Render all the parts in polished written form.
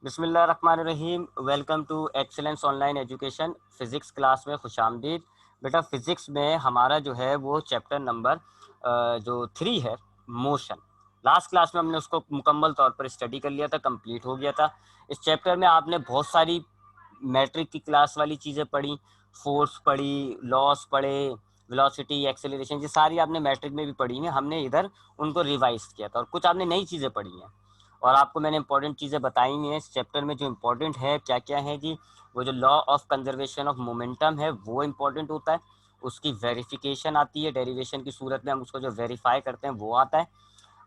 बिस्मिल्लाहिर्रहमानिर्रहीम। Welcome to excellence online education. Physics class में खुशामदीद। बेटा फिज़िक्स में हमारा जो है वो चैप्टर नंबर जो 3 है, मोशन। लास्ट क्लास में हमने उसको मुकम्मल तौर पर स्टडी कर लिया था, कंप्लीट हो गया था। इस चैप्टर में आपने बहुत सारी मैट्रिक की क्लास वाली चीज़ें पढ़ी, फोर्स पढ़ी, लॉस पढ़े, वेलोसिटी, एक्सेलरेशन, ये सारी आपने मैट्रिक में भी पढ़ी हैं। हमने इधर उनको रिवाइज किया था और कुछ आपने नई चीज़ें पढ़ी हैं और आपको मैंने इंपॉर्टेंट चीज़ें बताई हैं इस चैप्टर में। जो इंपॉर्टेंट है क्या क्या है जी, वो जो law of conservation of momentum है वो इंपॉर्टेंट होता है, उसकी वेरिफिकेशन आती है, डेरिवेशन की सूरत में हम उसको जो वेरीफाई करते हैं वो आता है।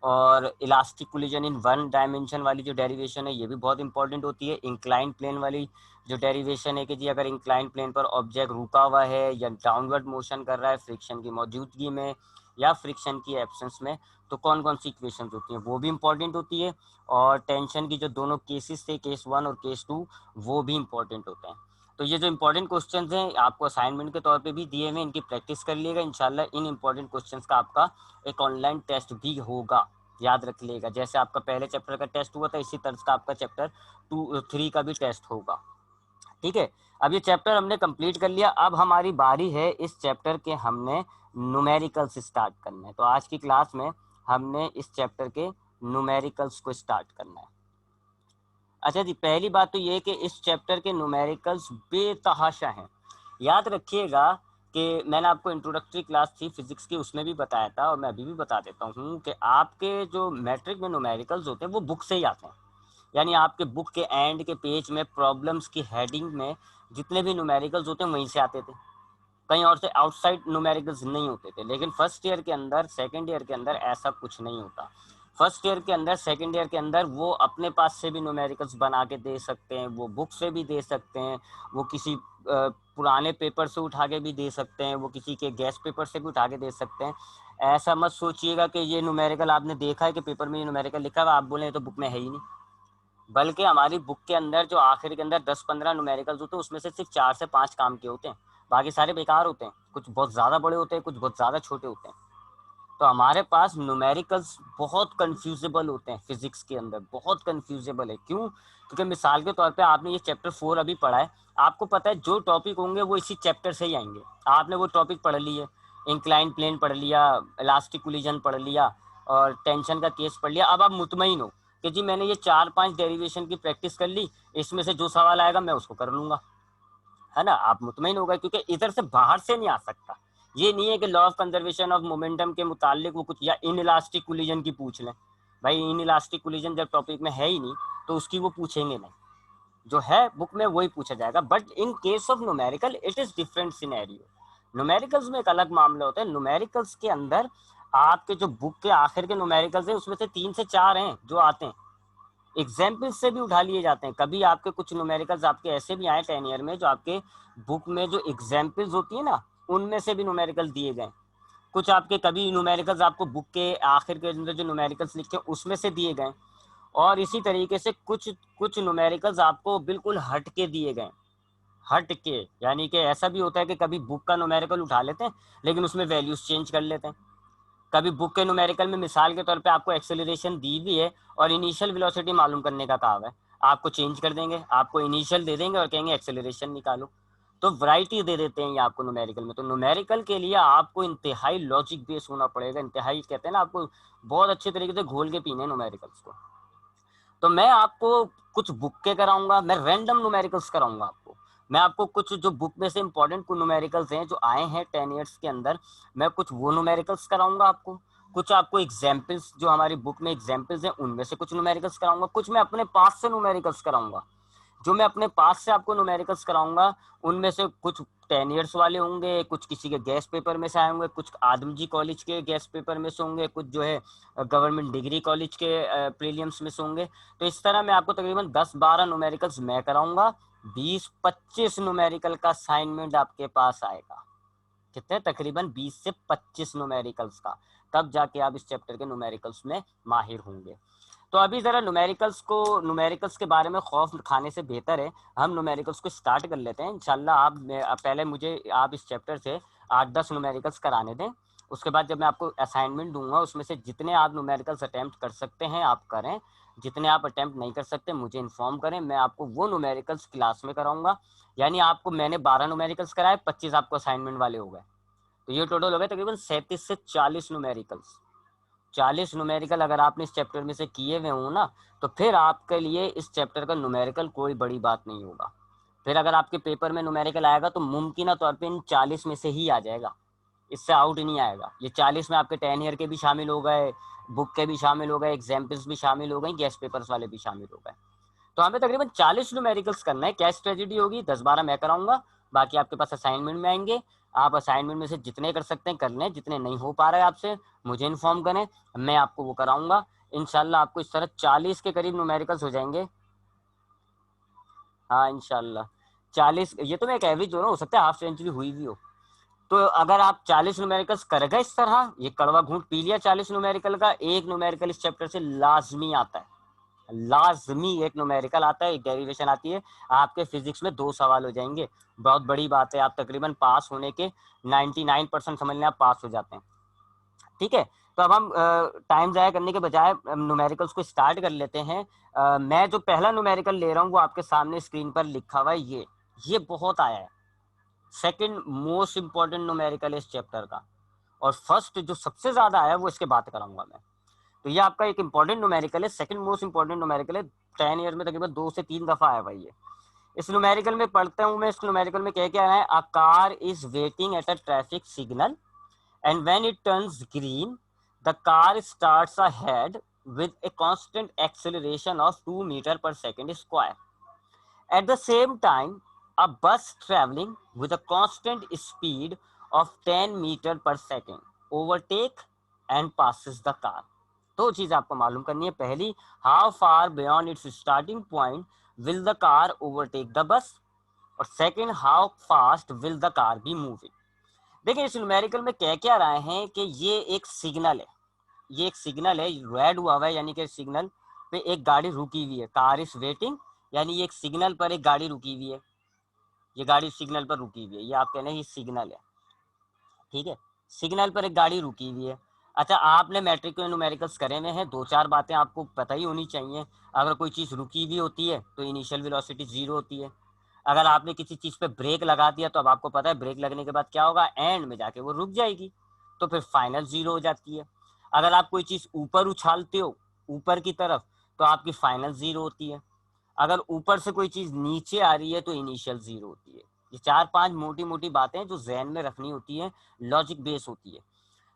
और elastic collision in one dimension वाली जो डेरिवेशन है ये भी बहुत इंपॉर्टेंट होती है। इंक्लाइन प्लेन वाली जो डेरिवेशन है कि जी अगर इंक्लाइन प्लेन पर ऑब्जेक्ट रुका हुआ है या डाउनवर्ड मोशन कर रहा है फ्रिक्शन की मौजूदगी में या फ्रिक्शन की एब्सेंस में, तो कौन कौन सी इक्वेशन होती हैं वो भी इंपॉर्टेंट होती है। और टेंशन की जो दोनों केसेस थे, केस 1 और केस 2, वो भी इंपॉर्टेंट होते हैं। तो ये जो इंपॉर्टेंट क्वेश्चंस हैं आपको असाइनमेंट के तौर पे भी दिए हुए, इनकी प्रैक्टिस कर लिएगा। इंशाल्लाह इन इंपॉर्टेंट क्वेश्चंस का आपका एक ऑनलाइन टेस्ट भी होगा, याद रख लेगा। जैसे आपका पहले चैप्टर का टेस्ट हुआ था, इसी तरह का आपका चैप्टर 2-3 का भी टेस्ट होगा। ठीक है, अब ये चैप्टर हमने कंप्लीट कर लिया। अब हमारी बारी है इस चैप्टर के हमने न्यूमेरिकल्स स्टार्ट करना है। तो आज की क्लास में हमने इस चैप्टर के न्यूमेरिकल्स को स्टार्ट करना है। अच्छा जी, पहली बात तो ये कि इस चैप्टर के न्यूमेरिकल्स बेतहाशा हैं। याद रखिएगा कि मैंने आपको इंट्रोडक्टरी क्लास थी फिजिक्स की, उसमें भी बताया था और मैं अभी भी बता देता हूँ कि आपके जो मैट्रिक में न्यूमेरिकल्स होते हैं वो बुक से ही आते हैं। यानी आपके बुक के एंड के पेज में प्रॉब्लम्स की हेडिंग में जितने भी न्यूमेरिकल्स होते हैं वहीं से आते थे, कहीं और से आउटसाइड न्यूमेरिकल्स नहीं होते थे। लेकिन फर्स्ट ईयर के अंदर, सेकंड ईयर के अंदर ऐसा कुछ नहीं होता। फर्स्ट ईयर के अंदर, सेकंड ईयर के अंदर वो अपने पास से भी न्यूमेरिकल्स बना के दे सकते हैं, वो बुक से भी दे सकते हैं, वो किसी पुराने पेपर से उठा के भी दे सकते हैं, वो किसी के गेस्ट पेपर से भी उठा के दे सकते हैं। ऐसा मत सोचिएगा कि ये न्यूमेरिकल आपने देखा है कि पेपर में ये न्यूमेरिकल लिखा है, आप बोले तो बुक में है ही नहीं। बल्कि हमारी बुक के अंदर जो आखिर के अंदर 10-15 न्यूमेरिकल्स होते हैं उसमें से सिर्फ 4 से 5 काम के होते हैं, बाकी सारे बेकार होते हैं। कुछ बहुत ज़्यादा बड़े होते हैं, कुछ बहुत ज़्यादा छोटे होते हैं। तो हमारे पास न्यूमेरिकल्स बहुत कंफ्यूजेबल होते हैं फिजिक्स के अंदर, बहुत कंफ्यूजेबल है। क्यों? क्योंकि मिसाल के तौर पे आपने ये चैप्टर 4 अभी पढ़ा है, आपको पता है जो टॉपिक होंगे वो इसी चैप्टर से ही आएंगे। आपने वो टॉपिक पढ़ लिए, इंक्लाइन प्लेन पढ़ लिया, इलास्टिक कोलिजन पढ़ लिया और टेंशन का केस पढ़ लिया। अब आप मुतमईन हो कि जी मैंने ये 4-5 डेरिवेशन की प्रैक्टिस कर ली, इसमें से जो सवाल आएगा मैं उसको कर लूंगा, है ना। आप मुतमईन हो गए क्योंकि इधर से बाहर से नहीं आ सकता। ये नहीं है कि law of conservation of momentum के मुतालिक वो कुछ या इन इलास्टिक कोलिजन की पूछ लें। भाई इन इलास्टिक कोलिजन जब टॉपिक में है ही नहीं तो उसकी वो पूछेंगे नहीं, जो है बुक में वही पूछा जाएगा। But in case of numerical it is different scenario. Numericals में एक अलग मामला होता है। न्यूमेरिकल्स के अंदर आपके जो बुक के आखिर के न्यूमेरिकल्स हैं उसमें से 3 से 4 हैं जो आते हैं, एग्जाम्पल से भी उठा लिए जाते हैं। कभी आपके कुछ न्यूमेरिकल्स आपके ऐसे भी आए 10 ईयर में जो आपके बुक में जो एग्जाम्पल्स होती है ना उनमें से भी न्यूमेरिकल दिए गए। कुछ आपके कभी न्यूमेरिकल्स आपको बुक के आखिर के अंदर जो न्यूमेरिकल्स लिखे उसमें से दिए गए, और इसी तरीके से कुछ कुछ न्यूमेरिकल्स आपको बिल्कुल हट के दिए गए। हट के यानी कि ऐसा भी होता है कि कभी बुक का न्यूमेरिकल उठा लेते हैं लेकिन उसमें वैल्यूज चेंज कर लेते हैं। कभी बुक के न्यूमेरिकल में मिसाल के तौर पे आपको एक्सेलरेशन दी भी है और इनिशियल वेलोसिटी मालूम करने का कहा है, आपको चेंज कर देंगे, आपको इनिशियल दे देंगे और कहेंगे एक्सेलरेशन निकालो। तो वैरायटी दे देते हैं ये आपको न्यूमेरिकल में। तो न्यूमेरिकल के लिए आपको इंतहाई लॉजिक बेस होना पड़ेगा, इंतहाई कहते हैं ना, आपको बहुत अच्छे तरीके से घोल के पीने न्यूमेरिकल्स को। तो मैं आपको कुछ बुक के कराऊंगा, मैं रैंडम न्यूमेरिकल्स कराऊंगा आपको। मैं आपको कुछ जो बुक में से इंपॉर्टेंट न्यूमेरिकल्स हैं जो आए हैं 10 ईयर्स के अंदर, मैं कुछ वो न्यूमेरिकल्स कराऊंगा आपको। कुछ आपको एग्जाम्पल्स जो हमारी बुक में एग्जाम्पल्स हैं उनमें से कुछ न्यूमेरिकल्स कराऊंगा। कुछ मैं अपने पास से न्यूमेरिकल्स कराऊंगा। जो मैं अपने पास से आपको न्यूमेरिकल्स कराऊंगा उनमें से कुछ 10 ईयर्स वाले होंगे, कुछ किसी के गेस्ट पेपर में से आए होंगे, कुछ आदमजी कॉलेज के गेस्ट पेपर में से होंगे, कुछ जो है गवर्नमेंट डिग्री कॉलेज के प्रीलियम्स में से होंगे। तो इस तरह मैं आपको तकरीबन 10-12 न्यूमेरिकल्स मैं कराऊंगा। 20-25 न्यूमेरिकल का असाइनमेंट आपके पास आएगा। कितने? तकरीबन 20 से 25 न्यूमेरिकल्स का। तब जाके आप इस चैप्टर के न्यूमेरिकल्स में माहिर होंगे। तो अभी ज़रा न्यूमेरिकल्स के बारे में खौफ खाने से बेहतर है हम न्यूमेरिकल्स को स्टार्ट कर लेते हैं इंशाल्लाह। आप पहले मुझे आप इस चैप्टर से 8-10 न्यूमेरिकल्स कराने दें। उसके बाद जब मैं आपको असाइनमेंट दूंगा उसमें से जितने आप न्यूमेरिकल्स अटैम्प्ट कर सकते हैं आप करें। जितने आप अटेम्प्ट नहीं कर सकते मुझे इन्फॉर्म करें, मैं आपको वो न्यूमेरिकल्स क्लास में कराऊंगा। यानी आपको मैंने 12 न्यूमेरिकल्स कराए, 25 आपको असाइनमेंट वाले हो गए, तो ये टोटल हो गए तकरीबन 37 से 40 न्यूमेरिकल्स। 40 न्यूमेरिकल अगर आपने इस चैप्टर में से किए हुए हो ना, तो फिर आपके लिए इस चैप्टर का न्यूमेरिकल कोई बड़ी बात नहीं होगा। फिर अगर आपके पेपर में न्यूमेरिकल आएगा तो मुमकिन तौर पे इन 40 में से ही आ जाएगा, इससे आउट नहीं आएगा। ये 40 में आपके 10 ईयर के भी शामिल हो गए, बुक के भी शामिल हो गए, एग्जाम्पल्स भी शामिल हो गए, गेस्ट पेपर्स वाले भी शामिल हो गए। तो हमें तकरीबन 40 न्यूमेरिकल्स करना है। क्या स्ट्रेटेजी होगी, 10-12 मैं कराऊंगा, बाकी आपके पास असाइनमेंट में आएंगे। आप असाइनमेंट में से जितने कर सकते हैं कर लें, जितने नहीं हो पा रहे हैं आपसे मुझे इन्फॉर्म करें, मैं आपको वो कराऊंगा। इंशाल्लाह आपको इस तरह 40 के करीब न्यूमेरिकल्स हो जाएंगे। हाँ इंशाल्लाह 40, ये तो मैं एक एवरेज हो रहा हूँ, हो सकता है हाफ सेंचुरी हुई भी हो। तो अगर आप 40 न्यूमेरिकल्स कर गए इस तरह, ये कड़वा घूंट पी लिया 40 न्यूमेरिकल का, एक न्यूमेरिकल इस चैप्टर से लाजमी आता है, लाजमी एक न्यूमेरिकल आता है, एक डेरिवेशन आती है। आपके फिजिक्स में 2 सवाल हो जाएंगे, बहुत बड़ी बात है। आप तकरीबन पास होने के 99% समझ लें आप पास हो जाते हैं। ठीक है, तो अब हम टाइम ज़ाया करने के बजाय न्यूमेरिकल्स को स्टार्ट कर लेते हैं। मैं जो पहला न्यूमेरिकल ले रहा हूँ वो आपके सामने स्क्रीन पर लिखा हुआ है, ये बहुत आया है, सेकंड मोस्ट इंपॉर्टेंट न्यूमेरिकल है इस चैप्टर का, और फर्स्ट जो सबसे ज्यादा आया वो इसके बात कराऊंगा मैं। तो ये आपका एक इंपॉर्टेंट न्यूमेरिकल है, सेकंड मोस्ट इंपॉर्टेंट न्यूमेरिकल है, 10 ईयर में तकरीबन 2 से 3 दफा आया भाई ये। इस न्यूमेरिकल में पढ़ता हूँ मैं, इस न्यूमेरिकल में क्या क्या है, a car is waiting at a traffic signal and when it turns green the car starts ahead with a constant acceleration of 2 meter per second square. At the same time, a bus traveling with a constant speed of 10 meter per second overtake and passes the car. दो चीज आपको मालूम करनी है, पहली how far beyond its starting point will the car overtake the bus, और second how fast will the car be moving. देखिए इस न्यूमेरिकल में कह क्या रहे हैं कि ये एक सिग्नल है, ये एक सिग्नल है, रेड हुआ हुआ है, यानी कि सिग्नल पे एक गाड़ी रुकी हुई है, कार इज वेटिंग, यानी ये एक सिग्नल पर एक गाड़ी रुकी हुई है, ये गाड़ी सिग्नल पर रुकी हुई है, ये आप कह रहे हैं ये सिग्नल है। ठीक है, सिग्नल पर एक गाड़ी रुकी हुई है। अच्छा, आपने मैट्रिक में न्यूमेरिकल्स करे हुए हैं, 2-4 बातें आपको पता ही होनी चाहिए। अगर कोई चीज़ रुकी हुई होती है तो इनिशियल वेलोसिटी 0 होती है। अगर आपने किसी चीज़ पे ब्रेक लगा दिया तो अब आपको पता है ब्रेक लगने के बाद क्या होगा, एंड में जाके वो रुक जाएगी, तो फिर फाइनल 0 हो जाती है। अगर आप कोई चीज़ ऊपर उछालते हो ऊपर की तरफ तो आपकी फाइनल 0 होती है। अगर ऊपर से कोई चीज़ नीचे आ रही है तो इनिशियल 0 होती है। ये 4-5 मोटी मोटी बातें जो जहन में रखनी होती है, लॉजिक बेस होती है।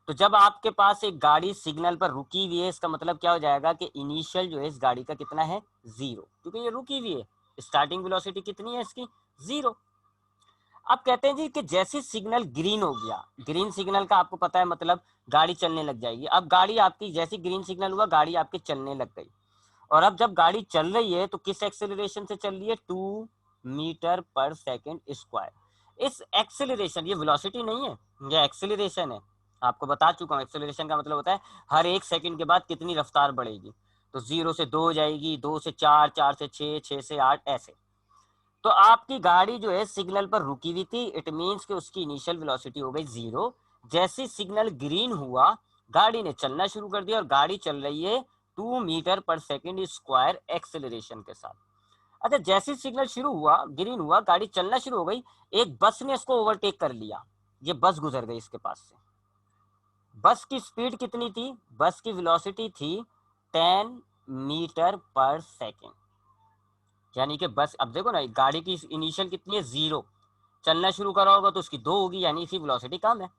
तो जब आपके पास एक गाड़ी सिग्नल पर रुकी हुई है, इसका मतलब क्या हो जाएगा कि इनिशियल जो है इस गाड़ी का कितना है, 0, क्योंकि ये रुकी हुई है। स्टार्टिंग वेलोसिटी कितनी है इसकी, 0। अब कहते हैं जी कि जैसे सिग्नल ग्रीन हो गया, ग्रीन सिग्नल का आपको पता है मतलब गाड़ी चलने लग जाएगी। अब गाड़ी आपकी जैसे ग्रीन सिग्नल हुआ गाड़ी आपकी चलने लग गई, और अब जब गाड़ी चल रही है तो किस एक्सेलरेशन से चल रही है, 2 मीटर पर सेकेंड स्क्वायर। इस एक्सेलरेशन, ये वेलोसिटी नहीं है, ये एक्सेलरेशन है। आपको बता चुका हूँ एक्सेलरेशन का मतलब होता है हर 1 सेकंड के बाद कितनी रफ्तार बढ़ेगी। तो 0 से 2 जाएगी, 2 से 4, 4 से 6, 6 से 8, ऐसे। तो आपकी गाड़ी जो है सिग्नल पर रुकी हुई थी, इट मीन्स कि उसकी इनिशियल वेलोसिटी हो गई 0। जैसे सिग्नल ग्रीन हुआ गाड़ी ने चलना शुरू कर दिया, और गाड़ी चल रही है 2 metre per second square acceleration के साथ। अच्छा, जैसे सिग्नल शुरू हुआ, ग्रीन हुआ, गाड़ी चलना शुरू हो गई, एक बस ने इसको ओवरटेक कर लिया, ये बस गुजर गई इसके पास से। बस की स्पीड कितनी थी, बस की वेलोसिटी थी 10 मीटर पर सेकेंड, यानी कि बस, अब देखो ना गाड़ी की इनिशियल कितनी है, 0, चलना शुरू करा होगा तो उसकी 2 होगी, यानी इसकी वेलोसिटी कम है।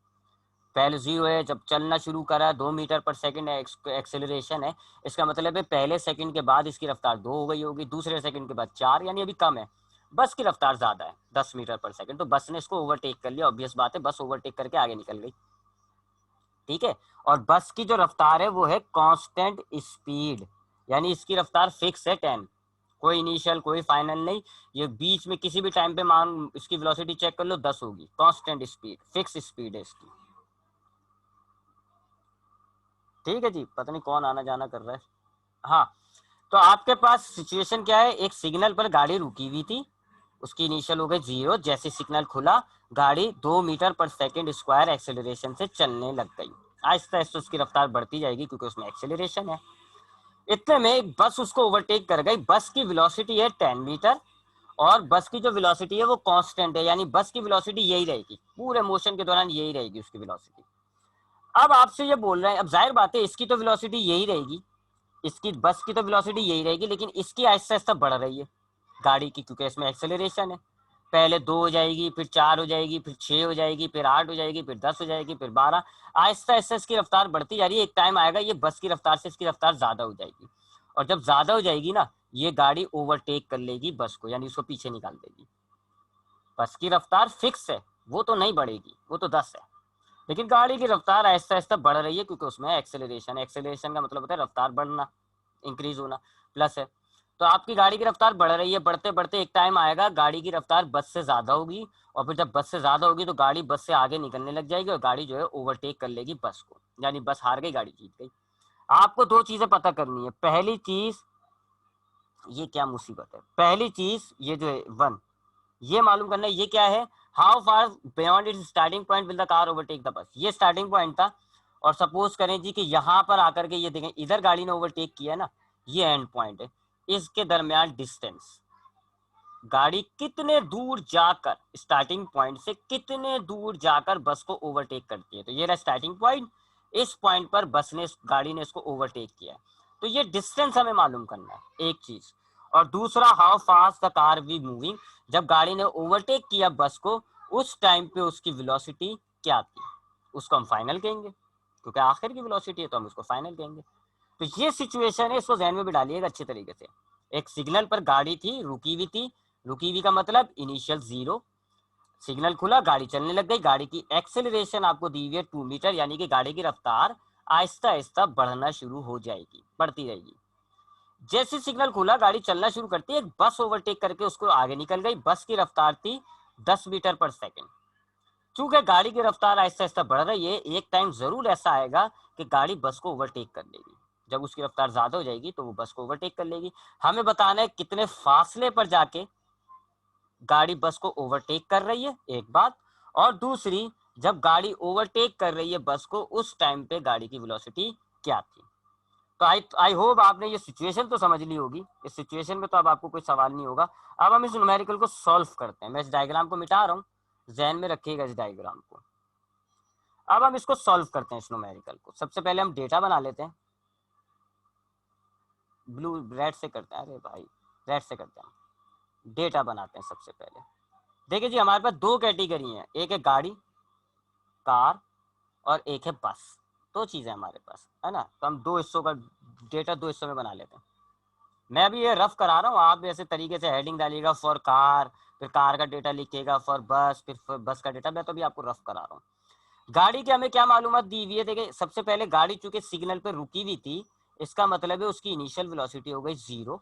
पहले 0 है, जब चलना शुरू करा 2 मीटर पर सेकंड एक्सेलरेशन है, इसका मतलब है पहले सेकंड के बाद इसकी रफ्तार 2 हो गई होगी, दूसरे सेकंड के बाद 4, यानी अभी कम है। बस की रफ्तार ज्यादा है 10 मीटर पर सेकंड, तो बस ने इसको ओवरटेक कर लिया, ऑब्वियस बात है बस ओवरटेक करके आगे निकल गई। ठीक है, और बस की जो रफ्तार है वो है कांस्टेंट स्पीड, यानी इसकी रफ्तार फिक्स है 10, कोई इनिशियल कोई फाइनल नहीं। ये बीच में किसी भी टाइम पे मान इसकी वेलोसिटी चेक कर लो 10 होगी, कांस्टेंट स्पीड, फिक्स स्पीड है इसकी। ठीक है जी, पता नहीं कौन आना जाना कर रहा है। हाँ, तो आपके पास सिचुएशन क्या है, एक सिग्नल पर गाड़ी रुकी हुई थी, उसकी इनिशियल हो गई 0, जैसे सिग्नल खुला गाड़ी 2 metre per second square acceleration से चलने लग गई। आहिस्ता आहिस्ता उसकी रफ्तार बढ़ती जाएगी क्योंकि उसमें एक्सेलरेशन है। इतने में एक बस उसको ओवरटेक कर गई। बस की वेलोसिटी है 10 मीटर और बस की जो वेलोसिटी है वो कांस्टेंट है, यानी बस की वेलोसिटी यही रहेगी पूरे मोशन के दौरान, यही रहेगी उसकी वेलोसिटी। अब आपसे ये बोल रहे हैं, अब जाहिर बात है इसकी तो वेलोसिटी यही रहेगी, इसकी बस की तो वेलोसिटी यही रहेगी, लेकिन इसकी आहिस्ता आहिस्ता बढ़ रही है गाड़ी की, क्योंकि इसमें एक्सेलरेशन है। पहले 2 हो जाएगी, फिर 4 हो जाएगी, फिर 6 हो जाएगी, फिर 8 हो जाएगी, फिर 10 हो जाएगी, फिर 12। आहिस्ता आहिस्ता इसकी रफ्तार बढ़ती जा रही है। एक टाइम आएगा ये बस की रफ्तार से इसकी रफ्तार ज्यादा हो जाएगी, और जब ज्यादा हो जाएगी ना, ये गाड़ी ओवरटेक कर लेगी बस को, यानी उसको पीछे निकाल देगी। बस की रफ्तार फिक्स है, वो तो नहीं बढ़ेगी, वो तो 10 है, लेकिन गाड़ी की रफ्तार आहिस्ता आहिस्ता बढ़ रही है, क्योंकि उसमें एक्सेलरेशन है। एक्सेलरेशन का मतलब होता है रफ्तार बढ़ना, इंक्रीज होना, प्लस है। तो आपकी गाड़ी की रफ्तार बढ़ रही है, बढ़ते बढ़ते एक टाइम आएगा गाड़ी की रफ्तार बस से ज्यादा होगी, और फिर जब बस से ज्यादा होगी तो गाड़ी बस से आगे निकलने लग जाएगी, और गाड़ी जो है ओवरटेक कर लेगी बस को, यानी बस हार गई, गाड़ी जीत गई। आपको दो चीजें पता करनी है। पहली चीज, ये क्या मुसीबत है, पहली चीज ये जो है 1, ये मालूम करना है ये क्या है, how far beyond its starting point will the car overtake the बस। ये स्टार्टिंग पॉइंट था, और सपोज करें जी कि यहाँ पर आकर के ये देखें इधर गाड़ी ने ओवरटेक किया ना, ये एंड पॉइंट है। इसके दरमियान डिस्टेंस, गाड़ी कितने दूर जाकर, स्टार्टिंग पॉइंट से कितने दूर जाकर बस को ओवरटेक करती है, तो ये रहा स्टार्टिंग पॉइंट। इस पॉइंट पर बस ने, गाड़ी ने इसको ओवरटेक किया, तो ये डिस्टेंस हमें मालूम करना है, एक चीज। और दूसरा, how fast the car we moving, जब गाड़ी ने ओवरटेक किया बस को, उस टाइम पे उसकी वेलोसिटी क्या थी, उसको हम फाइनल कहेंगे, क्योंकि आखिर की वेलोसिटी है तो हम उसको फाइनल कहेंगे। तो ये सिचुएशन है, इसको ध्यान में भी डालिएगा अच्छे तरीके से। एक सिग्नल पर गाड़ी थी, रुकी हुई थी, रुकी हुई का मतलब इनिशियल 0, सिग्नल खुला, गाड़ी चलने लग गई, गाड़ी की एक्सेलरेशन आपको दी हुई है 2 मीटर, यानी कि गाड़ी की रफ्तार आहिस्ता आहिस्ता बढ़ना शुरू हो जाएगी, बढ़ती रहेगी। जैसे सिग्नल खुला, गाड़ी चलना शुरू करती है, एक बस ओवरटेक करके उसको आगे निकल गई। बस की रफ्तार थी 10 मीटर पर सेकेंड। चूंकि गाड़ी की रफ्तार आहिस्ता आहिस्ता बढ़ रही है, एक टाइम जरूर ऐसा आएगा कि गाड़ी बस को ओवरटेक कर लेगी। जब उसकी रफ्तार ज्यादा हो जाएगी तो वो बस को ओवरटेक कर लेगी। हमें बताना है कितने फासले पर जाके गाड़ी बस को ओवरटेक कर रही है, एक बात। और दूसरी, जब गाड़ी ओवरटेक कर रही है बस को, उस टाइम पे गाड़ी की वेलोसिटी क्या थी। तो आई होप आपने ये सिचुएशन तो समझ ली होगी। इस सिचुएशन में तो अब आपको कोई सवाल नहीं होगा। अब हम इस न्यूमेरिकल को सॉल्व करते हैं। मैं इस डायग्राम को मिटा रहा हूँ, ध्यान में रखिएगा इस डायग्राम को। अब हम इसको सॉल्व करते हैं, इस न्यूमेरिकल को। सबसे पहले हम डेटा बना लेते हैं, ब्लू रेड से करते हैं, अरे भाई रेड से करते हैं। डेटा बनाते हैं सबसे पहले। देखिए जी, हमारे पास दो कैटेगरी है, एक है गाड़ी, कार, और एक है बस। दो चीजें हमारे पास है ना, तो हम दो हिस्सों का डेटा दो हिस्सों में बना लेते हैं। मैं अभी ये रफ करा रहा हूँ, आप ऐसे तरीके से हेडिंग डालिएगा फॉर कार, फिर कार का डेटा लिखिएगा, फॉर बस, फिर बस का डेटा। मैं तो अभी आपको रफ करा रहा हूँ। गाड़ी की हमें क्या मालूमात दी हुई है, देखिए सबसे पहले गाड़ी चूंकि सिग्नल पे रुकी हुई थी, इसका मतलब है उसकी इनिशियल वेलोसिटी हो गई 0।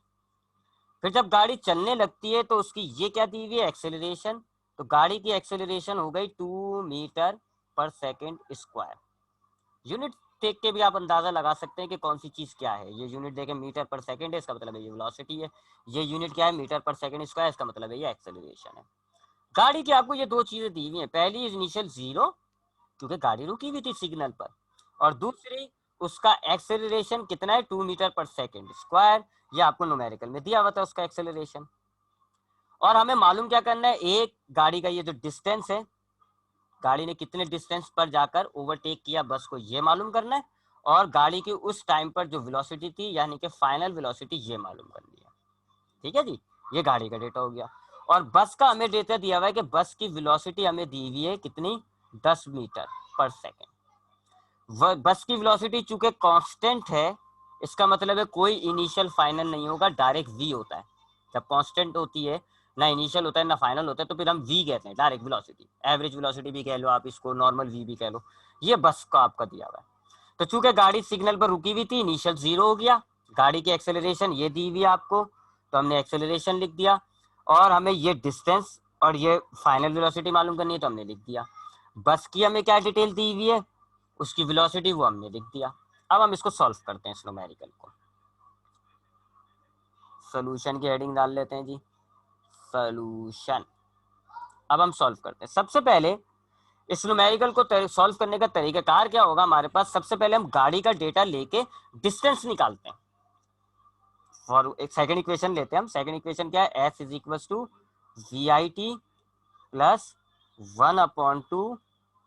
फिर जब गाड़ी चलने लगती है तो उसकी ये क्या दी हुई है, एक्सेलरेशन। तो गाड़ी की एक्सेलरेशन हो गई 2 metre per second square. Unit देख के भी आप अंदाजा लगा सकते हैं कि कौन सी चीज क्या है। ये यूनिट देखें मीटर पर सेकेंड है, इसका मतलब है ये वेलोसिटी है। ये यूनिट क्या है, मीटर पर सेकेंड स्क्वायर, इसका मतलब है ये एक्सेलरेशन है। गाड़ी की आपको ये दो चीजें दी हुई हैं, पहली इनिशियल 0, क्योंकि गाड़ी रुकी हुई थी सिग्नल पर, और दूसरी उसका एक्सेलरेशन कितना है, 2 मीटर पर सेकेंड स्क्वायर। ये आपको न्यूमेरिकल में दिया हुआ था उसका एक्सेलरेशन। और हमें मालूम क्या करना है, एक गाड़ी का ये जो डिस्टेंस है, गाड़ी ने कितने डिस्टेंस पर जाकर ओवरटेक किया बस को, ये मालूम करना है। और गाड़ी की उस टाइम पर जो वेलोसिटी थी, यानी कि फाइनल वेलोसिटी, ये मालूम करनी है। ठीक है जी, ये गाड़ी का डेटा हो गया। और बस का हमें डेटा दिया हुआ है कि बस की वेलोसिटी हमें दी हुई है कितनी, 10 मीटर पर सेकेंड। बस की वेलोसिटी चूंकि कांस्टेंट है, इसका मतलब है कोई इनिशियल फाइनल नहीं होगा, डायरेक्ट वी होता है। जब कांस्टेंट होती है, ना इनिशियल होता है ना फाइनल होता है, तो फिर हम वी कहते हैं, डायरेक्ट वेलोसिटी। एवरेज वेलोसिटी भी कह लो आप इसको, नॉर्मल वी भी कह लो। ये बस का आपका दिया हुआ है। तो चूंकि गाड़ी सिग्नल पर रुकी हुई थी, इनिशियल 0 हो गया। गाड़ी की एक्सेलरेशन ये दी हुई आपको, तो हमने एक्सेलरेशन लिख दिया। और हमें ये डिस्टेंस और ये फाइनल वेलोसिटी मालूम करनी है, तो हमने लिख दिया। बस की हमें क्या डिटेल दी हुई है, उसकी वेलोसिटी, वो हमने लिख दिया। अब हम इसको सॉल्व करते हैं, इस न्यूमेरिकल को। सोल्यूशन की हेडिंग डाल लेते हैं जी, सोल्यूशन। अब हम सॉल्व करते हैं। सबसे पहले इस न्यूमेरिकल को सॉल्व करने का तरीकाकार क्या होगा हमारे पास, सबसे पहले हम गाड़ी का डेटा लेके डिस्टेंस निकालते हैं। फॉर एक सेकंड इक्वेशन लेते हैं हम। सेकंड इक्वेशन क्या है, S is equal to V I T plus 1/2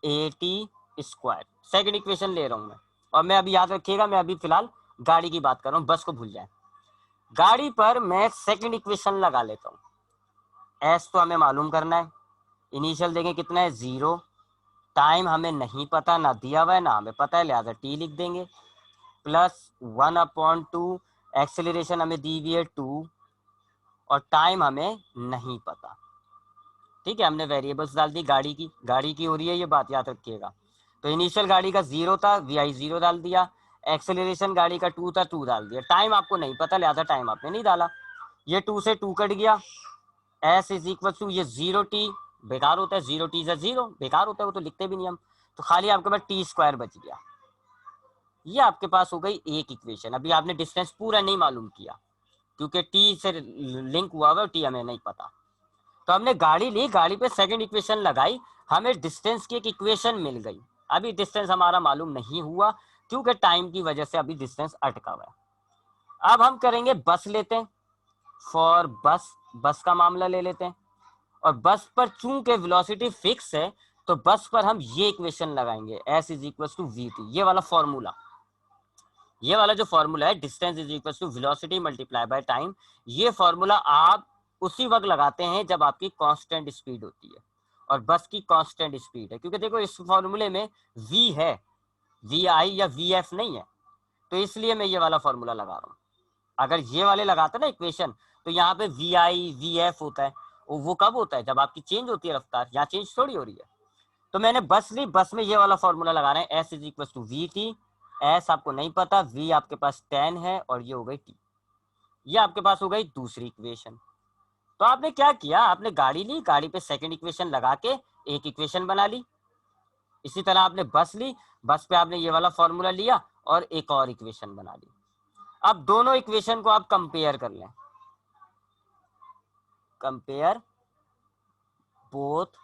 A T square. Second equation ले रहा हूं मैं, और मैं अभी याद रखिएगा मैं अभी फिलहाल गाड़ी की बात कर रहा हूँ, बस को भूल जाए। गाड़ी पर मैं सेकंड इक्वेशन लगा लेता हूँ। एस तो हमें मालूम करना है, इनिशियल देखें कितना है 0, टाइम हमें नहीं पता, ना दिया हुआ है ना हमें पता है, लिहाजा टी लिख देंगे, प्लस 1/2 एक्सेलरेशन हमें दी हुई है 2 और टाइम हमें नहीं पता। ठीक है, हमने वेरिएबल्स डाल दी, गाड़ी की हो रही है ये बात, याद रखिएगा। तो इनिशियल गाड़ी का 0 था, वी आई 0 डाल दिया, एक्सेलरेशन गाड़ी का 2 था, 2 डाल दिया, टाइम आपको नहीं पता लिहाजा टाइम आपने नहीं डाला, ये 2 से 2 कट गया, एस इज इक्वल टू ये 0t बेकार होता है, 0t से 0 बेकार होता है, वो तो लिखते भी नहीं हम, तो खाली आपके पास टी स्क्वायर बच गया। ये आपके पास हो गई एक इक्वेशन। अभी आपने डिस्टेंस पूरा नहीं मालूम किया क्योंकि टी से लिंक हुआ हुआ, टी हमें नहीं पता, तो हमने गाड़ी ली, गाड़ी पे सेकंड इक्वेशन लगाई, हमें डिस्टेंस की एक इक्वेशन मिल गई। अभी डिस्टेंस हमारा मालूम नहीं हुआ क्योंकि टाइम की वजह से अभी डिस्टेंस अटका हुआ है। अब हम करेंगे बस लेते हैं, फॉर बस का मामला ले लेते हैं, और बस पर चूंकि वेलोसिटी फिक्स है तो बस पर हम ये इक्वेशन लगाएंगे, S is equal to V T, ये वाला फॉर्मूला, ये वाला जो फॉर्मूला है distance is equal to velocity multiply by time, ये फॉर्मूला आप उसी वक्त लगाते हैं जब आपकी कांस्टेंट स्पीड होती है और बस की कांस्टेंट स्पीड है, क्योंकि देखो इस फॉर्मूले में v है, वी आई या वी एफ नहीं है, तो इसलिए मैं ये वाला फॉर्मूला लगा रहा हूँ। अगर ये वाले लगाते ना इक्वेशन तो यहाँ पे वी आई वी एफ होता है, वो कब होता है जब आपकी चेंज होती है रफ्तार, यहाँ चेंज थोड़ी हो रही है। तो मैंने बस ली, बस में ये वाला फॉर्मूला लगा रहे हैं, S is equal to V T, S आपको नहीं पता, वी आपके पास 10 है और ये हो गई टी, ये आपके पास हो गई दूसरी इक्वेशन। तो आपने क्या किया, आपने गाड़ी ली, गाड़ी पे सेकंड इक्वेशन लगा के एक इक्वेशन बना ली। इसी तरह आपने बस ली, बस पे आपने ये वाला फॉर्मूला लिया और एक और इक्वेशन बना ली। अब दोनों इक्वेशन को आप कंपेयर कर लें, कंपेयर बोथ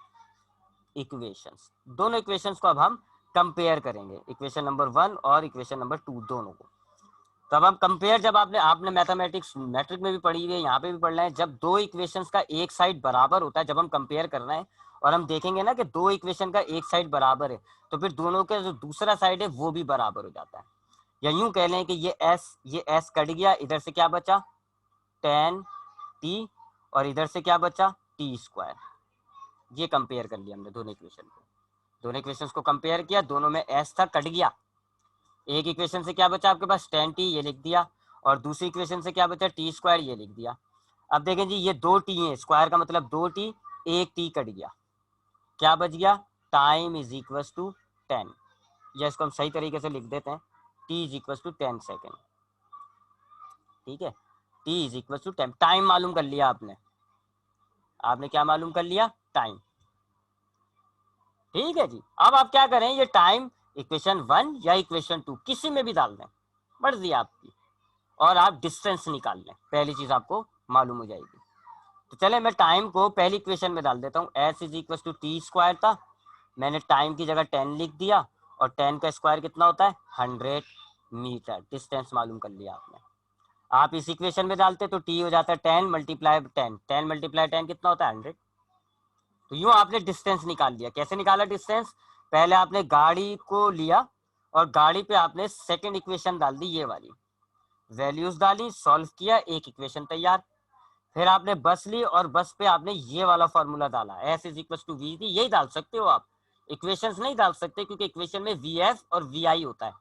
इक्वेशंस, दोनों इक्वेशंस को अब हम कंपेयर करेंगे, इक्वेशन नंबर 1 और इक्वेशन नंबर 2 दोनों को। तब हम कंपेयर, जब आपने मैथमेटिक्स मैट्रिक में भी पढ़ी हुई है, यहाँ पे भी पढ़ना है, जब दो इक्वेशंस का एक साइड बराबर होता है, जब हम कंपेयर करना है और हम देखेंगे ना कि दो इक्वेशन का एक साइड बराबर है, तो फिर दोनों का जो दूसरा साइड है वो भी बराबर हो जाता है। या यूं कह लें कि ये एस कट गया, इधर से क्या बचा 10 टी और इधर से क्या बचा टी स्क्वायर। ये कंपेयर कर लिया हमने दोनों इक्वेशन को, दोनों इक्वेशंस को कंपेयर किया, दोनों में एस था कट गया, एक इक्वेशन से क्या बचा आपके पास 10t ये लिख दिया और दूसरी इक्वेशन से क्या बचा टी स्क्वायर ये लिख दिया। अब देखें जी ये 2t है, स्क्वायर का मतलब 2t, एक t कट गया, क्या बच गया टाइम इज इक्वल टू 10, या इसको हम सही तरीके से लिख देते हैं t is equal to 10 second. ठीक है, t is equal to 10, time मालूम कर लिया आपने, आपने क्या मालूम कर लिया टाइम। ठीक है जी, अब आप क्या करें, ये टाइम इक्वेशन 1 या इक्वेशन 2 किसी में भी डाल दें, मर्जी आपकी, और आप डिस्टेंस निकाल लें, पहली चीज आपको मालूम हो जाएगी। तो चले मैं टाइम को पहली इक्वेशन में डाल देता हूँ, S is equal to T square था, मैंने टाइम की जगह 10 लिख दिया और 10 का स्क्वायर कितना होता है 100 मीटर, डिस्टेंस मालूम कर लिया आपने। आप इस इक्वेशन में डालते तो टी हो जाता है 10 मल्टीप्लाई 10, 10 मल्टीप्लाई 10 कितना होता है 100। तो यूं आपने डिस्टेंस निकाल लिया। कैसे निकाला डिस्टेंस, पहले आपने गाड़ी को लिया और गाड़ी पे आपने सेकंड इक्वेशन डाल दी, ये वाली वैल्यूज डाली, सॉल्व किया, एक इक्वेशन तैयार। फिर आपने बस ली और बस पे आपने ये वाला फॉर्मूला डाला, S is equal to V T, यही डाल सकते हो आप, इक्वेशंस नहीं डाल सकते क्योंकि इक्वेशन में वी एफ और वी आई होता है।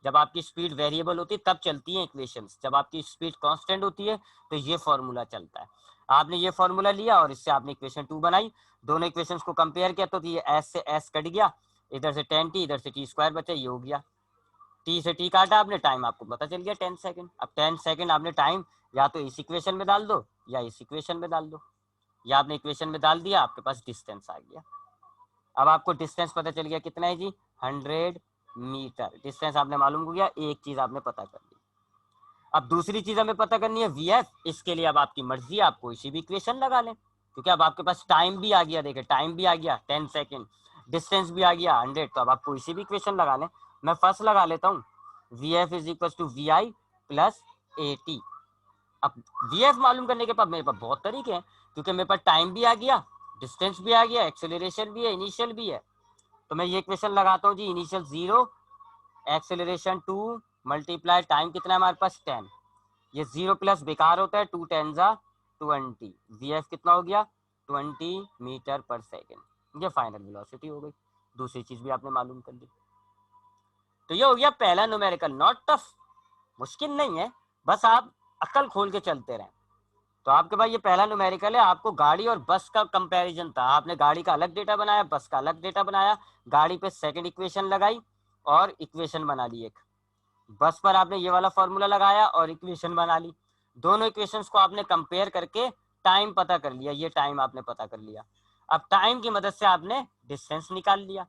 जब आपकी स्पीड वेरिएबल होती है तब चलती है इक्वेशंस, जब आपकी स्पीड कांस्टेंट होती है तो ये फॉर्मूला चलता है। आपने ये फॉर्मूला लिया और इससे आपने इक्वेशन 2 बनाई, दोनों इक्वेशंस को कंपेयर किया तो ये एस से एस कट गया, इधर से 10t इधर से टी स्क्वायर बचा, ये हो गया। टी से टी काटा आपने, टाइम आपको पता चल गया 10 सेकंड। अब 10 सेकंड आपने टाइम या तो इस इक्वेशन में डाल दो या इस इक्वेशन में डाल दो, या आपने इक्वेशन में डाल दिया, आपके पास डिस्टेंस आ गया। अब आपको डिस्टेंस पता चल गया कितना है जी 100 मीटर, डिस्टेंस आपने मालूम हो गया, एक चीज आपने पता कर ली। अब दूसरी चीज हमें पता करनी है वी एफ, इसके लिए अब आपकी मर्जी, आप कोई सी भी इक्वेशन लगा लें क्योंकि अब आपके पास टाइम भी आ गया, देखे टाइम भी आ गया 10 सेकेंड, डिस्टेंस भी आ गया 100, तो अब आप कोई सी भी इक्वेशन लगा लें। मैं फर्स्ट लगा लेता हूँ V F is equal to V I plus A T, अब वीएफ मालूम करने के बाद मेरे पास बहुत तरीके हैं, क्योंकि मेरे पास टाइम भी आ गया, डिस्टेंस भी आ गया, एक्सेलरेशन भी है, इनिशियल भी है। तो मैं ये इक्वेशन लगाता हूँ जी, इनिशियल 0, एक्सेलरेशन 2 मल्टीप्लाई टाइम कितना है हमारे पास 10, ये 0 प्लस बेकार होता है, 2 10 जा 20, वीएफ कितना हो गया 20 मीटर पर सेकेंड। ये फाइनल वेलोसिटी हो गई। दूसरी चीज भी आपने मालूम कर ली। तो ये हो गया पहला न्यूमेरिकल। नॉट टफ, मुश्किल नहीं है, बस आप अक्ल खोल के चलते रहें। तो आपके पास ये पहला न्यूमेरिकल है। आपको गाड़ी और बस का कंपैरिजन था, आपने गाड़ी का अलग डेटा बनाया, बस का अलग डेटा बनाया, गाड़ी पे सेकंड इक्वेशन लगाई और इक्वेशन बना ली एक, बस पर आपने ये वाला फॉर्मूला लगाया और इक्वेशन बना ली। दोनों इक्वेशंस को आपने कंपेयर करके टाइम पता कर लिया, ये टाइम आपने पता कर लिया। अब टाइम की मदद से आपने डिस्टेंस निकाल लिया।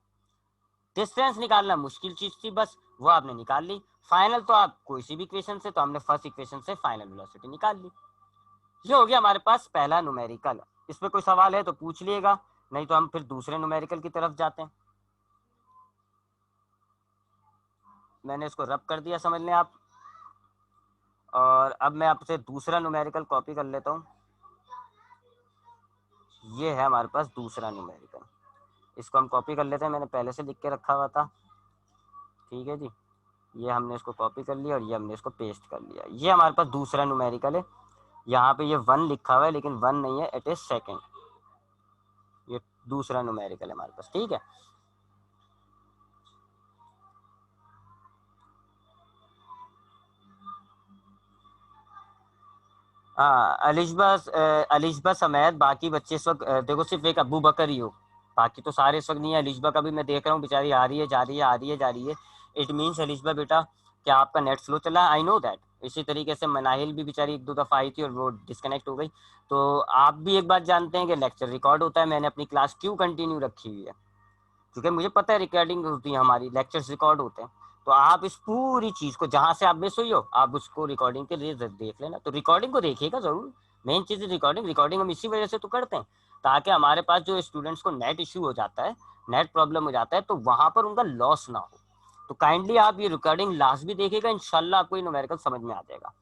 डिस्टेंस निकालना मुश्किल चीज थी, बस वो आपने निकाल ली। फाइनल तो आप कोई सी भी इक्वेशन से, तो हमने फर्स्ट इक्वेशन से फाइनल वेलोसिटी निकाल ली। ये हो गया हमारे पास पहला न्यूमेरिकल। इस पे कोई सवाल है तो पूछ लिएगा, नहीं तो हम फिर दूसरे न्यूमेरिकल की तरफ जाते हैं। मैंने इसको रब कर दिया, समझ लें आप। और अब मैं आपसे दूसरा न्यूमेरिकल कॉपी कर लेता हूँ। ये है हमारे पास दूसरा न्यूमेरिकल, इसको हम कॉपी कर लेते हैं, मैंने पहले से लिख के रखा हुआ था। ठीक है जी, ये हमने इसको कॉपी कर लिया और ये हमने इसको पेस्ट कर लिया। ये हमारे पास दूसरा न्यूमेरिकल है। यहाँ पे ये 1 लिखा हुआ है, लेकिन 1 नहीं है, इट इज सेकेंड। ये दूसरा न्यूमेरिकल है हमारे पास। ठीक है, हाँ अलिशबा समेत बाकी बच्चे इस वक्त देखो सिर्फ एक अबू बकर ही हो, बाकी तो सारे इस वक्त नहीं है। अलिशबा का भी मैं देख रहा हूँ, बेचारी आ रही है जा रही है, आ रही है जा रही है। इट मीन्स अलिशबा बेटा क्या आपका नेट स्लो चला, आई नो दैट। इसी तरीके से मनाहिल भी बेचारी 1-2 दफ़ा आई थी और वो डिस्कनेक्ट हो गई। तो आप भी एक बात जानते हैं कि लेक्चर रिकॉर्ड होता है। मैंने अपनी क्लास क्यों कंटिन्यू रखी हुई है, क्योंकि मुझे पता है रिकॉर्डिंग होती है, हमारी लेक्चर्स रिकॉर्ड होते हैं। तो आप इस पूरी चीज को जहां से आप मिस हुई हो, आप उसको रिकॉर्डिंग के लिए देख लेना। तो रिकॉर्डिंग को देखिएगा जरूर, मेन चीज है रिकॉर्डिंग। रिकॉर्डिंग हम इसी वजह से तो करते हैं, ताकि हमारे पास जो स्टूडेंट्स को नेट इश्यू हो जाता है, नेट प्रॉब्लम हो जाता है, तो वहां पर उनका लॉस ना हो। तो काइंडली आप ये रिकॉर्डिंग लास्ट भी देखिएगा, इंशाल्लाह आपको ये न्यूमेरिकल समझ में आ जाएगा।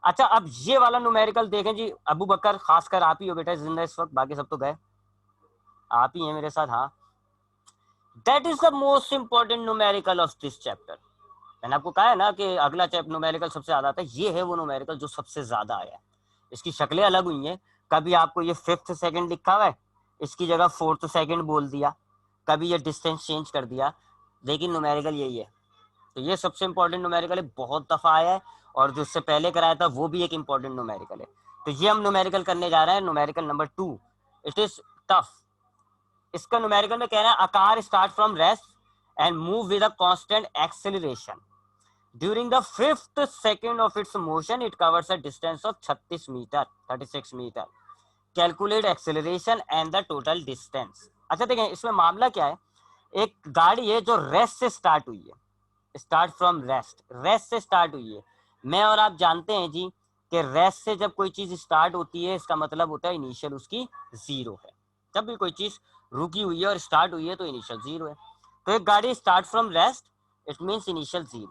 अच्छा, अब ये वाला न्यूमेरिकल देखें जी। अबू बकर खासकर आप ही हो बेटा जिंदा इस वक्त, बाकी सब तो गए, आप ही हैं मेरे साथ। हाँ, that is the most important numerical of this chapter. मैंने आपको कहा है ना कि अगला चैप्टर न्यूमेरिकल सबसे ज्यादा आता है। ये है वो न्यूमेरिकल जो सबसे ज्यादा आया है। इसकी शक्लें अलग हुई हैं, कभी आपको ये 5th सेकंड लिखा हुआ है, इसकी जगह 4th सेकंड बोल दिया, कभी ये डिस्टेंस चेंज कर दिया, लेकिन न्यूमेरिकल यही है। तो ये सबसे इंपॉर्टेंट न्यूमेरिकल है, बहुत दफा आया है। और जो उससे पहले कराया था वो भी एक इंपॉर्टेंट न्यूमेरिकल है। तो ये हम न्यूमेरिकल करने जा रहे हैं, numerical number 2। It is tough. इसका न्यूमेरिकल में कह रहा है a car start from rest and move with a constant acceleration. During the 5th second of its motion, it covers a distance of 36 meter, 36 meter. Calculate acceleration and the total distance. अच्छा देखें, इसमें मामला क्या है। एक गाड़ी है जो रेस्ट से स्टार्ट हुई है, स्टार्ट फ्रॉम रेस्ट, रेस्ट से स्टार्ट हुई है। मैं और आप जानते हैं जी कि रेस्ट से जब कोई चीज स्टार्ट होती है, इसका मतलब होता है इनिशियल उसकी 0 है। जब भी कोई चीज रुकी हुई है और स्टार्ट हुई है तो इनिशियल 0 है। तो एक गाड़ी start from rest, it means initial 0।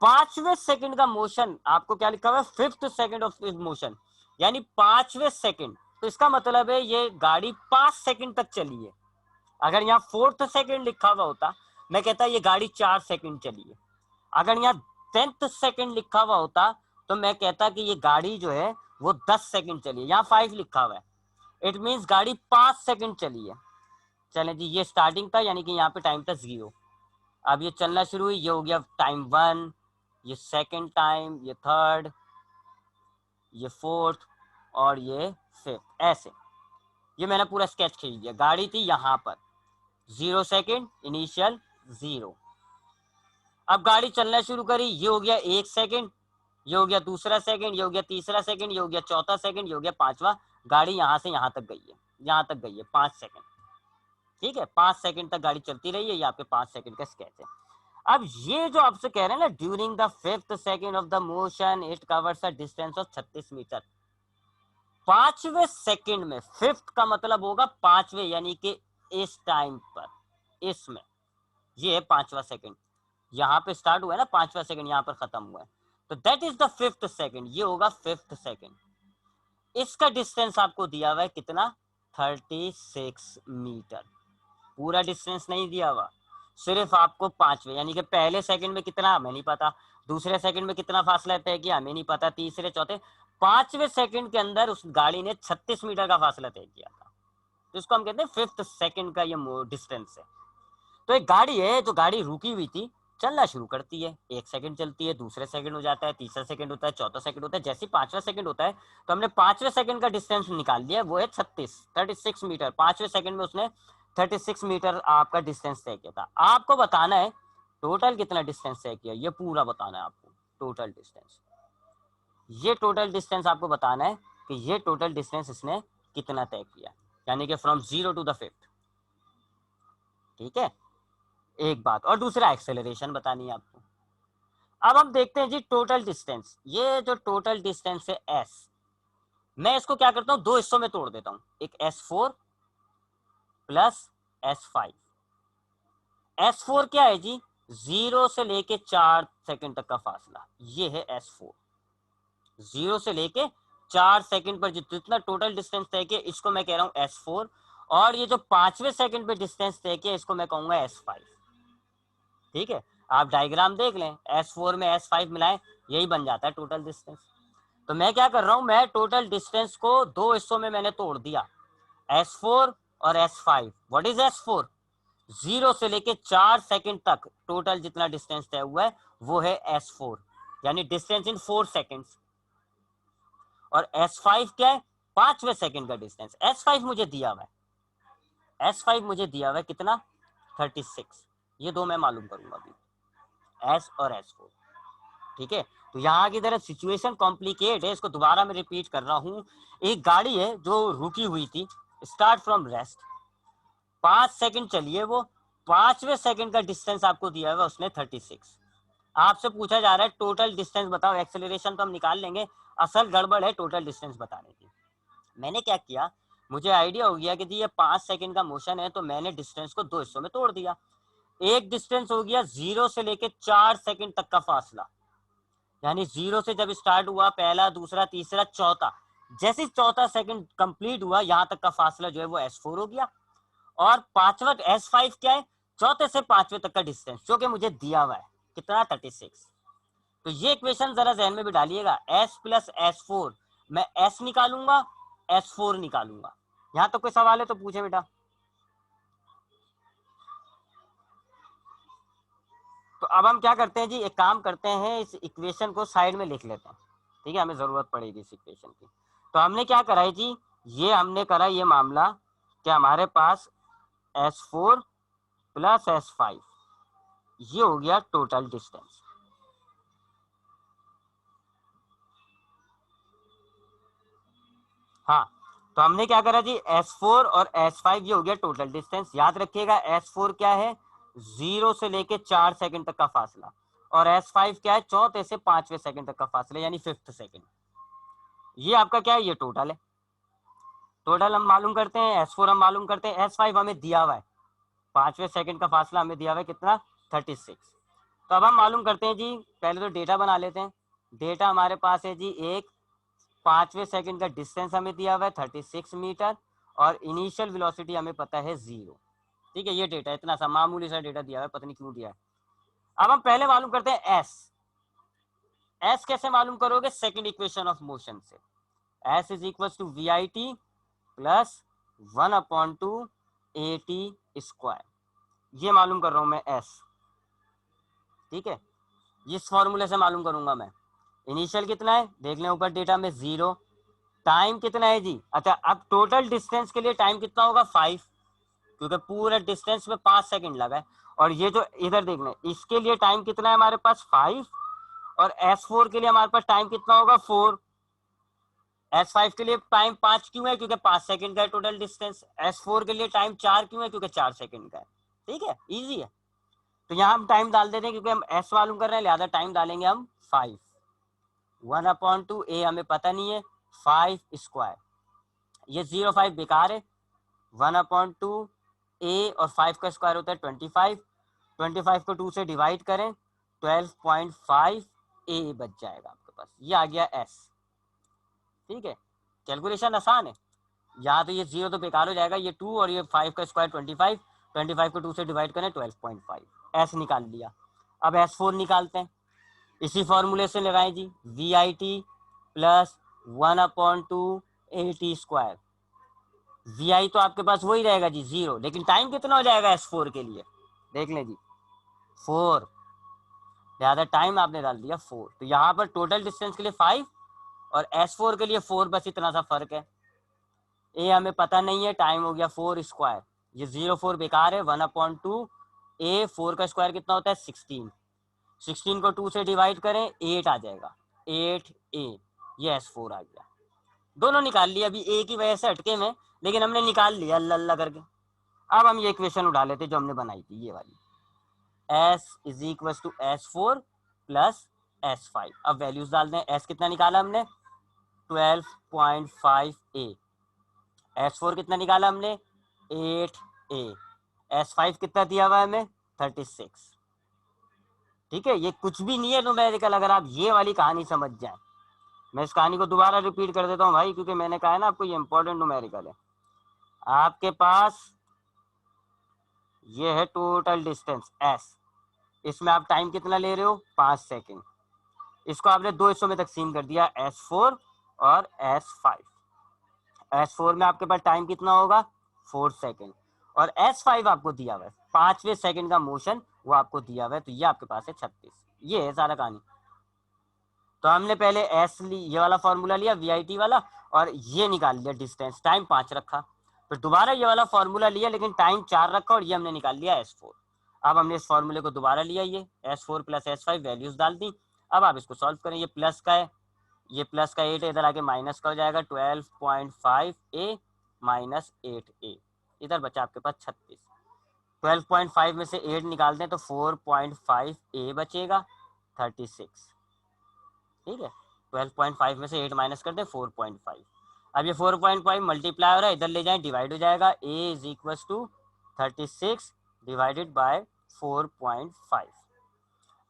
5वें सेकंड का मोशन, आपको क्या लिखा हुआ है 5th सेकंड ऑफ मोशन, यानी 5वें सेकंड। तो इसका मतलब है ये गाड़ी 5 सेकंड तक चली है। अगर यहाँ 4th सेकंड लिखा हुआ होता, मैं कहता ये गाड़ी 4 सेकंड चली है। अगर यहाँ 10th सेकंड लिखा हुआ होता तो मैं कहता कि ये गाड़ी जो है वो 10 सेकंड चली है। यहाँ 5 लिखा हुआ है, इट मीन्स गाड़ी 5 सेकंड चली है। चलें जी, ये स्टार्टिंग था, यानी कि यहाँ पे टाइम था 0। अब ये चलना शुरू हुई, ये हो गया टाइम 1, ये सेकंड टाइम, ये थर्ड, ये फोर्थ और ये 5th। ऐसे ये मैंने पूरा स्केच खींच दिया। गाड़ी थी यहाँ पर 0 सेकंड, इनिशियल 0। अब गाड़ी चलना शुरू करी, ये हो गया 1 सेकंड, ये हो गया दूसरा सेकंड, ये हो गया तीसरा सेकंड, ये हो गया चौथा सेकंड, ये हो गया 5वां। गाड़ी यहाँ से यहाँ तक गई है, यहाँ तक गई है 5 सेकंड। ठीक है, 5 सेकंड तक गाड़ी चलती रही है, ये आपके 5 सेकंड का स्केच है। अब ये जो आपसे कह रहे हैं ना, during the 5th second of the motion it covers a distance of 36 metre. 5वें सेकंड में, 5th का मतलब होगा 5वें, यानी कि इस टाइम पर, इसमें ये है 5वां सेकंड। यहाँ पे स्टार्ट हुआ है ना 5वां सेकंड, यहाँ पर खत्म हुआ है। तो that is the 5th second, ये होगा 5th सेकंड। इसका डिस्टेंस आपको दिया हुआ है कितना, 36 मीटर। पूरा डिस्टेंस नहीं दिया हुआ, सिर्फ आपको पांचवे, यानी कि पहले सेकंड में कितना हमें नहीं पता, दूसरे सेकंड में कितना फासला तय किया हमें नहीं पता, तीसरे चौथे पांचवे सेकंड के अंदर उस गाड़ी ने 36 मीटर का फासला तय किया था। तो इसको हम कहते हैं 5th सेकंड का ये डिस्टेंस है। तो एक गाड़ी है, जो गाड़ी रुकी हुई थी, चलना शुरू करती है, 1 सेकंड चलती है, दूसरे सेकंड हो जाता है, तीसरा सेकंड होता है, चौथा सेकंड होता है, जैसे पांचवा सेकंड होता है तो हमने पांचवें सेकंड का डिस्टेंस निकाल लिया, वो है 36 मीटर। पांचवें सेकंड में उसने 36 मीटर आपका डिस्टेंस तय किया था। आपको बताना है टोटल कितना डिस्टेंस तय किया, ये पूरा बताना है आपको, टोटल डिस्टेंस। ये टोटल डिस्टेंस आपको बताना है कि ये टोटल डिस्टेंस इसने कितना तय किया, यानी कि फ्रॉम 0 to the 5th। ठीक है, एक बात। और दूसरा एक्सेलरेशन बतानी है आपको। अब हम देखते हैं जी टोटल डिस्टेंस। ये जो टोटल डिस्टेंस है s, मैं इसको क्या करता हूं, दो हिस्सों में तोड़ देता हूं, एक s4 प्लस s5। s4 क्या है जी, 0 से लेके 4 सेकंड तक का फासला, ये है s4। 0 से लेके 4 सेकंड पर जितना टोटल डिस्टेंस तय किया, इसको मैं कह रहा हूं s4। और ये जो पांचवें सेकंड पे डिस्टेंस तय किया, इसको मैं कहूंगा s5। ठीक है, आप डायग्राम देख लें, S4 में S5 मिलाएं, यही बन जाता है टोटल डिस्टेंस। तो मैं क्या कर रहा हूं, मैं टोटल डिस्टेंस को दो हिस्सों में मैंने तोड़ दिया, S4 और S5। व्हाट इज S4, 0 से लेके 4 सेकंड तक टोटल जितना डिस्टेंस तय हुआ है वो है S4, यानी डिस्टेंस इन 4 सेकंड्स। और S5 क्या है, पांचवें सेकंड का डिस्टेंस। S5 मुझे दिया हुआ है, S5 मुझे दिया हुआ है कितना, 36। ये दो मैं मालूम करूंगा अभी, S और S4। ठीक है, तो यहाँ की तरह सिचुएशन कॉम्प्लिकेट है, इसको दोबारा मैं रिपीट कर रहा हूँ। एक गाड़ी है जो रुकी हुई थी, स्टार्ट फ्रॉम रेस्ट, 5 सेकंड चलिए, वो पांचवें सेकंड का डिस्टेंस आपको दिया हुआ उसने 36। आपसे पूछा जा रहा है टोटल डिस्टेंस बताओ। एक्सेलरेशन तो हम निकाल लेंगे, असल गड़बड़ है टोटल डिस्टेंस बताने की। मैंने क्या किया, मुझे आइडिया हो गया कि जी ये 5 सेकंड का मोशन है, तो मैंने डिस्टेंस को दो हिस्सों में तोड़ दिया। एक डिस्टेंस हो गया 0 से लेके 4 सेकंड तक का फासला, यानी 0 से जब स्टार्ट हुआ, पहला, दूसरा, तीसरा, चौथा, जैसे चौथा सेकंड कंप्लीट हुआ, यहां तक का फासला जो है वो S4 हो गया। और पांचवा S5 क्या है, चौथे से पांचवें तक का डिस्टेंस, जो कि मुझे दिया हुआ है कितना, 36। तो ये इक्वेशन जरा जहन में भी डालिएगा, S प्लस S4, मैं S निकालूंगा, S4 निकालूंगा। यहां तो कोई सवाल है तो पूछे बेटा। तो अब हम क्या करते हैं जी, एक काम करते हैं, इस इक्वेशन को साइड में लिख लेते हैं। ठीक है, हमें जरूरत पड़ेगी इस इक्वेशन की। तो हमने क्या करा है जी, ये हमने करा ये मामला कि हमारे पास S4 प्लस S5, ये हो गया टोटल डिस्टेंस। हाँ, तो हमने क्या करा जी, S4 और S5 ये हो गया टोटल डिस्टेंस। याद रखिएगा S4 क्या है, 0 से लेके 4 सेकंड तक का फासला, और S5 क्या है, चौथे से पांचवें सेकंड तक का फासला, यानी 5th सेकंड। ये आपका क्या है, ये टोटल है। टोटल हम मालूम करते हैं, S4 हम मालूम करते हैं, S5 हमें दिया हुआ है, पांचवें सेकंड का फासला हमें दिया हुआ है कितना, 36। तो अब हम मालूम करते हैं जी, पहले तो डेटा बना लेते हैं। डेटा हमारे पास है जी, एक पांचवें सेकंड का डिस्टेंस हमें दिया हुआ है 36 मीटर, और इनिशियल वेलोसिटी हमें पता है 0। ठीक है, ये डेटा इतना सा मामूली सा डेटा दिया हुआ है, पता नहीं क्यों दिया है। अब हम पहले मालूम करते हैं एस। एस कैसे मालूम करोगे, सेकंड इक्वेशन ऑफ मोशन से। S is equal to V I T plus 1/2 AT square, ये मालूम कर रहा हूं मैं एस। ठीक है, इस फॉर्मूले से मालूम करूंगा मैं। इनिशियल कितना है देख लें ऊपर डेटा में, 0। टाइम कितना है जी, अच्छा अब टोटल डिस्टेंस के लिए टाइम कितना होगा, 5, क्योंकि पूरे डिस्टेंस में 5 सेकंड लगा है। और ये जो इधर देख लें, इसके लिए टाइम कितना है हमारे पास, 5। और S4 के लिए हमारे पास टाइम कितना होगा, 4। S5 के लिए टाइम 5 क्यों है, क्योंकि 5 सेकंड का है टोटल डिस्टेंस। S4 के लिए टाइम 4 क्यों है, क्योंकि 4 सेकंड का है। ठीक है, इजी है। तो यहाँ हम टाइम डाल देते हैं, क्योंकि हम S मालूम कर रहे हैं, लिहाजा टाइम डालेंगे हम 5। 1/2 A हमें पता नहीं है, 5 स्क्वायर, ये 0.5 बेकार है। 1/2 A और 5 का स्क्वायर होता है 25। 25 को 2 से डिवाइड करें, 12.5 ए बच जाएगा आपके पास, ये आ गया एस। ठीक है, कैलकुलेशन आसान है। यहाँ तो ये 0 तो बेकार हो जाएगा, ये 2 और ये 5 का स्क्वायर 25, 25 को 2 से डिवाइड करें 12.5, एस निकाल लिया। अब S4 निकालते हैं, इसी फॉर्मूले से लगाएं जी, V I T plus 1/2 AT square. V I तो आपके पास वही रहेगा जी 0, लेकिन टाइम कितना हो जाएगा S4 के लिए, देख लें जी 4, ज़्यादा टाइम आपने डाल दिया 4, तो यहाँ पर टोटल डिस्टेंस के लिए 5 और S4 के लिए 4, बस इतना सा फर्क है। ए हमें पता नहीं है, टाइम हो गया 4 स्क्वायर, ये 0 4 बेकार है, 1/2 ए, 4 का स्क्वायर कितना होता है 16, 16 को 2 से डिवाइड करें 8 आ जाएगा, 8 ए, ये S4 आ गया। दोनों निकाल लिया, अभी ए की वजह से हटके में, लेकिन हमने निकाल लिया अल्लाह अल्लाह करके। अब हम ये इक्वेशन उठा लेते जो हमने बनाई थी, ये वाली, S is equal to S4 plus S5। अब वैल्यूज डाल दें, S कितना निकाला हमने 12.5 ए, S4 कितना निकाला हमने 8 ए, S5 कितना दिया हुआ है हमें 36। ठीक है, ये कुछ भी नहीं है न्यूमेरिकल, अगर आप ये वाली कहानी समझ जाए। मैं इस कहानी को दोबारा रिपीट कर देता हूँ भाई, क्योंकि मैंने कहा है ना आपको ये इंपॉर्टेंट न्यूमेरिकल है। आपके पास ये है टोटल डिस्टेंस S, इसमें आप टाइम कितना ले रहे हो 5 सेकेंड, इसको आपने दो हिस्सों में तकसीम कर दिया, S4 और S5। S4 में आपके पास टाइम कितना होगा 4 सेकेंड, और S5 आपको दिया हुआ है 5वें सेकेंड का मोशन, वो आपको दिया हुआ है, तो ये आपके पास है 36। ये है सारा कहानी। तो हमने पहले एस ली, ये वाला फॉर्मूला लिया वीआईटी वाला, और ये निकाल लिया डिस्टेंस, टाइम 5 रखा, फिर दोबारा ये वाला फॉर्मूला लिया लेकिन टाइम 4 रखा, और ये हमने निकाल लिया S4। अब हमने इस फॉर्मूले को दोबारा लिया, ये S4 प्लस S5 वैल्यूज डाल दी। अब आप इसको सॉल्व करें, ये प्लस का है, ये प्लस का 8 है, इधर आके माइनस का हो जाएगा 12.5 ए माइनस 8 ए, इधर बचा आपके पास 36। 12.5 में से 8 निकाल दें तो 4.5 ए बचेगा 36। ठीक है, 12.5 में से 8 माइनस कर दे 4.5। अब ये 4.5 मल्टीप्लाई हो रहा है, इधर ले जाएं डिवाइड हो जाएगा, a is equal to 36 divided by 4.5।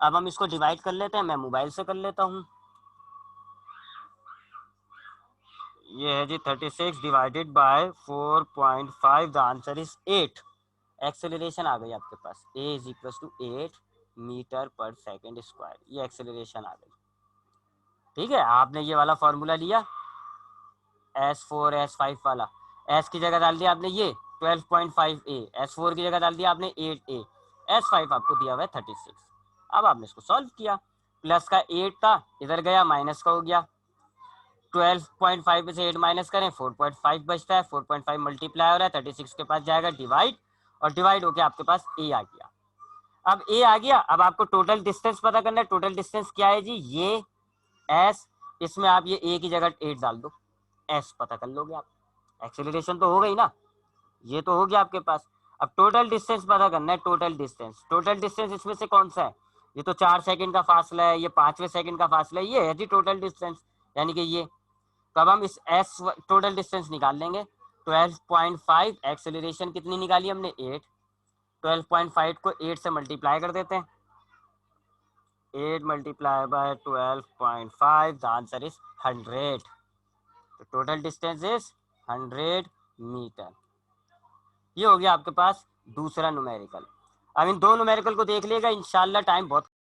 अब हम इसको डिवाइड कर लेते हैं, मैं मोबाइल से कर लेता हूँ। ये है जी 36 divided by 4.5, the answer is 8। Acceleration आ गई आपके पास, a is equal to 8 metre per second square, ये एक्सेलरेशन आ गई। ठीक है, आपने ये वाला फॉर्मूला लिया S4 S5 वाला, S की जगह डाल दिया आपने ये 12.5 ए, S4 की जगह डाल दिया आपने 8 ए, S5 आपको दिया हुआ है 36। अब आपने इसको सॉल्व किया, प्लस का 8 था, इधर गया माइनस का हो गया, 12.5 में से 8 माइनस करें 4.5 बचता है, 4.5 मल्टीप्लाई हो रहा है 36 के पास जाएगा डिवाइड, और डिवाइड होके आपके पास ए आ गया। अब ए आ गया, अब आपको टोटल डिस्टेंस पता करना है। टोटल डिस्टेंस क्या है जी, ये एस, इसमें आप ये ए की जगह 8 डाल दो, एस पता कर लोगे आप। एक्सेलरेशन तो हो गई ना, ये तो हो गया आपके पास। अब टोटल डिस्टेंस पता करना है, टोटल डिस्टेंस, टोटल डिस्टेंस इसमें से कौन सा है, ये तो 4 सेकंड का फासला है, ये 5वें सेकंड का फासला है, ये है जी टोटल डिस्टेंस, यानी कि ये। तो अब हम इस एस टोटल डिस्टेंस निकाल लेंगे, 12.5, एक्सेलरेशन कितनी निकाली हमने 8, 12.5 को 8 से मल्टीप्लाई कर देते हैं, 8 multiply by 12.5, the answer is 100। तो टोटल डिस्टेंस इज 100 मीटर। ये हो गया आपके पास दूसरा न्यूमेरिकल। अब इन दो न्यूमेरिकल को देख लिएगा, इंशाल्लाह टाइम बहुत